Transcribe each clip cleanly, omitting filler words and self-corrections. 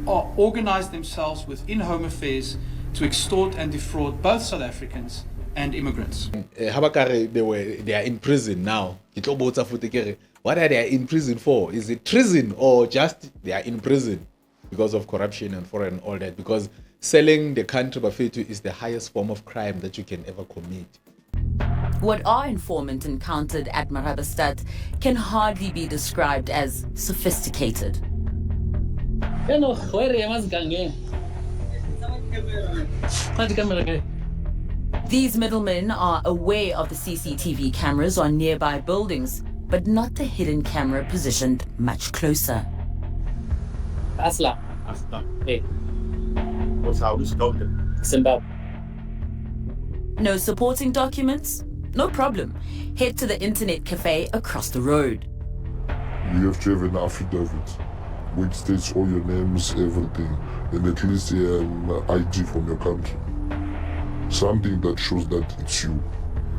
organize themselves within Home Affairs to extort and defraud both South Africans and immigrants. They are in prison now. What are they in prison for? Is it treason or just they are in prison because of corruption and fraud and all that? Because selling the country bafethu is the highest form of crime that you can ever commit. What our informant encountered at Marabastad can hardly be described as sophisticated. These middlemen are aware of the CCTV cameras on nearby buildings, but not the hidden camera positioned much closer. Asla. Hey. What's how this going? Zimbabwe. No supporting documents? No problem. Head to the internet cafe across the road. You have to have an affidavit which states all your names, everything, and at least an ID from your country. Something that shows that it's you.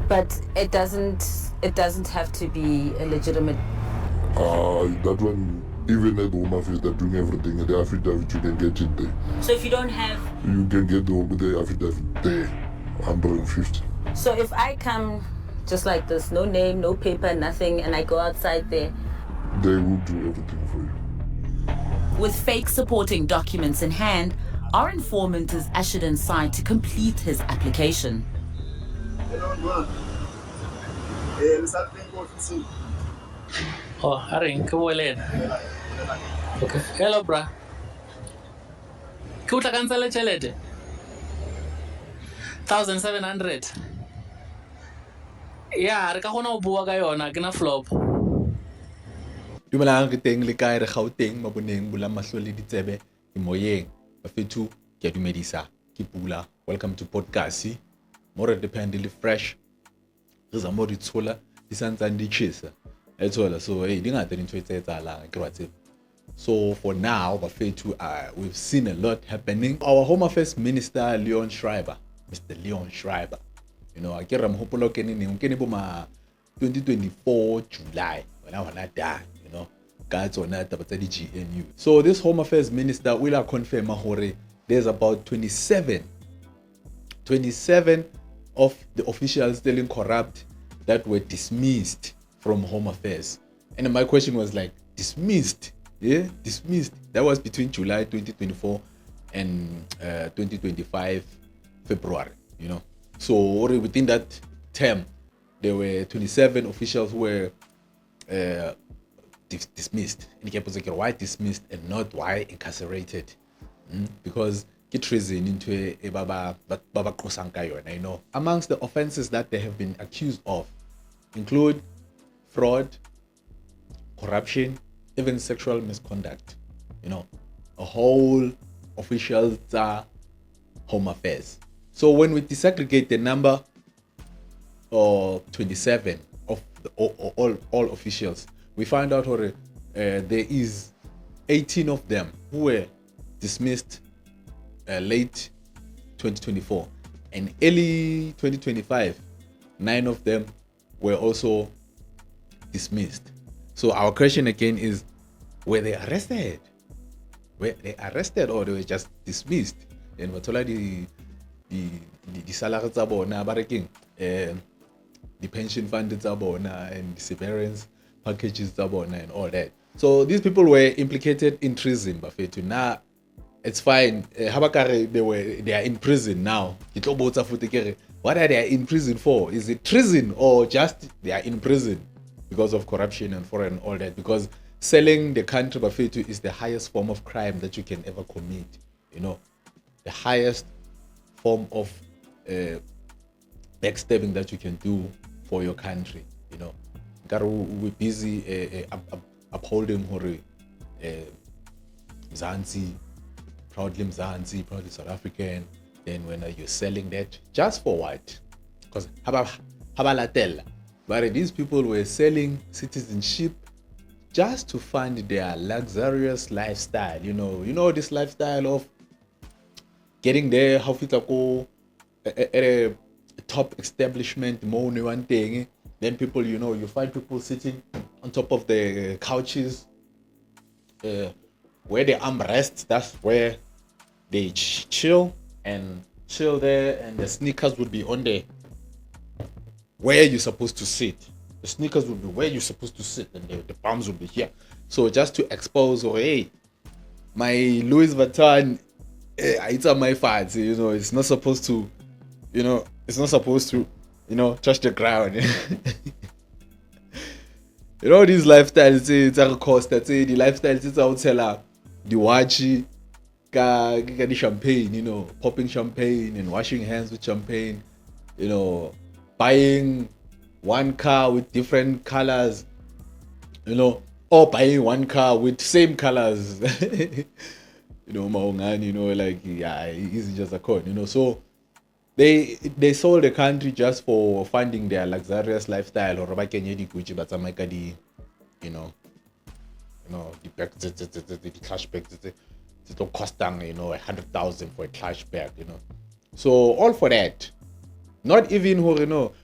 But it doesn't have to be a legitimate. That one, even at Home Affairs, they're doing everything. The affidavit, you can get it there. So if you don't have. You can get the affidavit there, 150. So if I come just like this, no name, no paper, nothing, and I go outside there. They will do everything for you. With fake supporting documents in hand, our informant is ushered inside to complete his application. Oh, Haring, come on. Okay. Hello, bra. Kuta cancel chelete. 1,700. Yeah, re ka gona o bua ka yona ke na flop. Dumelang re teng le kae re Gauteng maboneng bula mahlo le ditsebe imoyeng bafethu ke a dumedisa ke Pula. Welcome to podcast more dependently fresh re za mo di tshola di santsa di chisa etsola so hey di ngata dintho tse etsalang ke rwatse. So for now bafethu we've seen a lot happening. Our Home Affairs Minister Schreiber, Mr. Leon Schreiber, you know, I get ram hopolo kene bo ma 2024 July when I wanna die, you know, guys on that about the GNU. So this Home Affairs Minister will confirm hore there's about 27 of the officials still corrupt that were dismissed from Home Affairs. And my question was like, dismissed? Yeah, dismissed. That was between July 2024 and 2025 February, you know. So within that term, there were 27 officials who were dismissed. Why dismissed and not why incarcerated? Because get treason into a baba kosankayo. I know. Amongst the offenses that they have been accused of include fraud, corruption, even sexual misconduct. You know, a whole officials Home Affairs. So when we disaggregate the number of 27 of all officials, we find out there is 18 of them who were dismissed late 2024 and early 2025. 9 of them were also dismissed. So our question again is, were they arrested? Were they arrested or they were just dismissed? And what's already the salary tsa bona ba reking the pension fund tsa bona and the severance packages tsa bona and all that. So these people were implicated in treason bafethu. Now it's fine. They are in prison now. What are they in prison for? Is it treason or just they are in prison because of corruption and fraud and all that? Because selling the country bafethu is the highest form of crime that you can ever commit. You know, the highest form of backstabbing that you can do for your country. You know, we're busy upholding Mzansi, proudly South African. Then when you're selling that, just for what? Because habalatella. But these people were selling citizenship just to fund their luxurious lifestyle. You know this lifestyle of getting there, how fit go at a top establishment, money one thing. Then people, you find people sitting on top of the couches, where the armrests, that's where they chill there, and the sneakers would be on there where you're supposed to sit. The sneakers would be where you're supposed to sit, and the palms would be here. So just to expose, hey, my Louis Vuitton, it's on my fats, it's not supposed to, touch the ground. These lifestyles, it's a cost. That's the lifestyles, it's out seller, the watchy, the champagne, popping champagne and washing hands with champagne, buying one car with different colors, or buying one car with same colors. Easy just a coin, so they sold the country just for funding their luxurious lifestyle, or the cash bag, it don't cost them, 100,000 for a cash bag, So all for that. Not even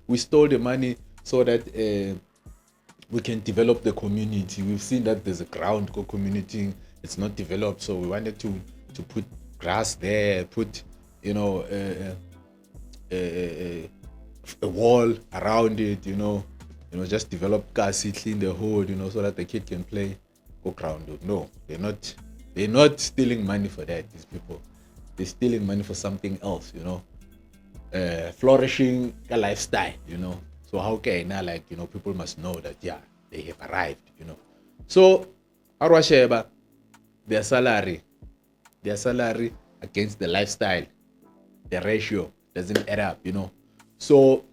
we stole the money so that we can develop the community. We've seen that there's a ground community, it's not developed, so we wanted to put grass there, put a wall around it, just develop gas, clean the hood, so that the kid can play, go ground. No, they're not stealing money for that. These people, they're stealing money for something else, flourishing a lifestyle, So how can now, people must know that they have arrived, So Arwasheba, their salary against the lifestyle, the ratio doesn't add up, So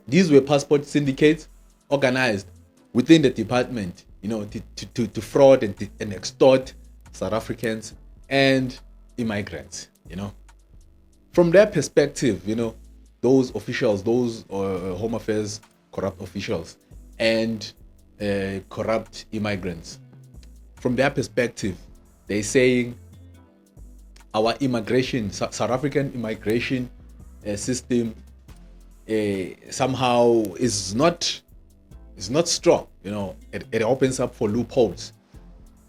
these were passport syndicates organized within the department, to fraud and extort South Africans and immigrants, From their perspective, those officials, those Home Affairs corrupt officials and corrupt immigrants, from their perspective, they're saying our immigration, South African immigration system somehow is not strong. It opens up for loopholes.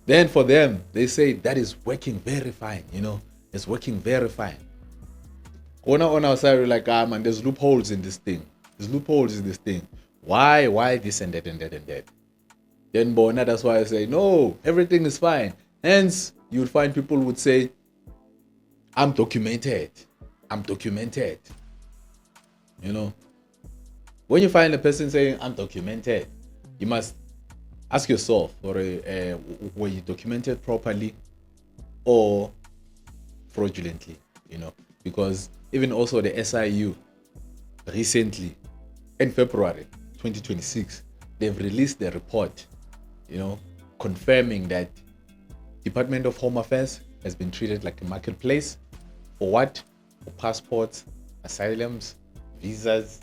Then for them, they say that is working very fine. It's working very fine. On our side, we're like, man, there's loopholes in this thing. Why this and that and that and that? Then Bona, that's why I say, no, everything is fine. Hence, you would find people would say, I'm documented. When you find a person saying, I'm documented, you must ask yourself, were you documented properly or fraudulently? Because even also the SIU recently, in February 2026, they've released a report, confirming that Department of Home Affairs has been treated like a marketplace. For what? For passports, asylums, visas,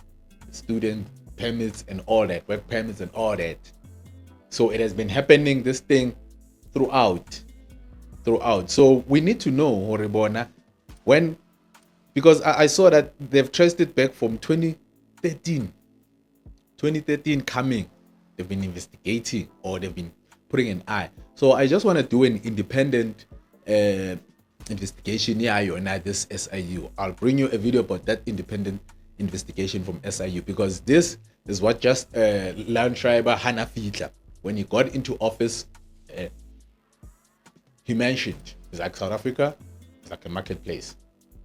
student permits and all that, work permits and all that. So it has been happening, this thing, throughout. So we need to know, Horibona, when, because I saw that they've traced it back from 2013 coming. They've been investigating, or they've been putting an eye. So I just want to do an independent investigation here on this SIU. I'll bring you a video about that independent investigation from SIU, because this is what just Schreiber Hana Fitla, when he got into office, he mentioned, it's like South Africa, it's like a marketplace.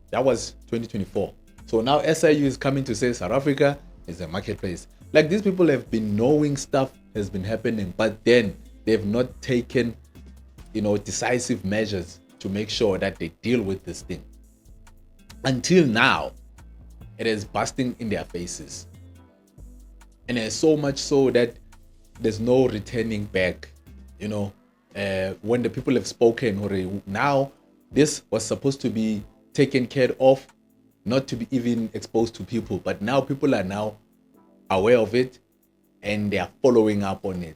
That was 2024. So now SIU is coming to say South Africa is a marketplace. Like, these people have been knowing stuff has been happening, but then they've not taken, decisive measures to make sure that they deal with this thing. Until now, it is busting in their faces. And it's so much so that there's no returning back. When the people have spoken, now this was supposed to be taken care of, not to be even exposed to people, but now people are now aware of it and they are following up on it,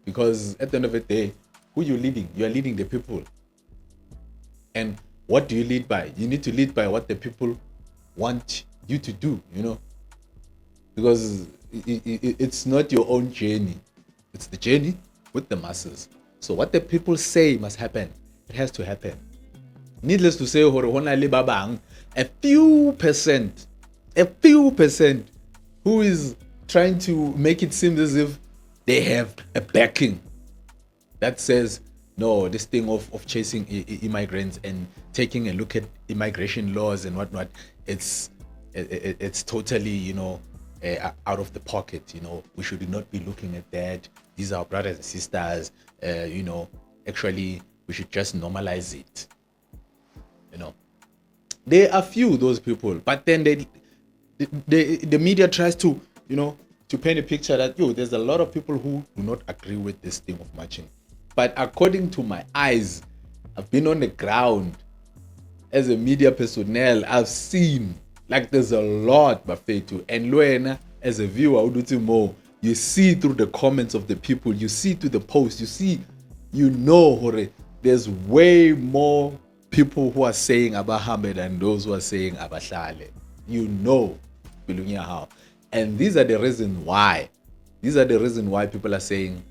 because at the end of the day, who you leading? You are leading the people. And what do you lead by? You need to lead by what the people want you to do, because it's not your own journey. It's the journey with the masses. So what the people say must happen. It has to happen. Needless to say, a few percent who is trying to make it seem as if they have a backing that says, no, this thing of chasing immigrants and taking a look at immigration laws and whatnot, it's totally, out of the pocket. We should not be looking at that. These are our brothers and sisters. Actually, we should just normalize it. There are few those people, but then the media tries to to paint a picture that there's a lot of people who do not agree with this thing of marching. But according to my eyes, I've been on the ground as a media personnel. I've seen there's a lot, Bafetu, and Luena as a viewer, more. You see through the comments of the people, you see through the posts, you see, there's way more people who are saying Abahambe than those who are saying Abahlale. How. And these are the reasons why. These are the reasons why people are saying,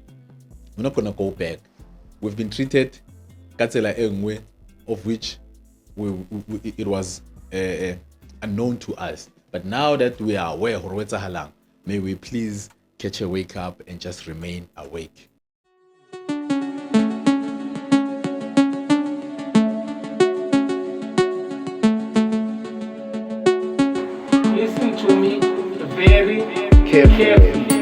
we're not going to go back. We've been treated Katsela Engwe, of which it was unknown to us. But now that we are aware, may we please catch a wake up and just remain awake. Listen to me very carefully.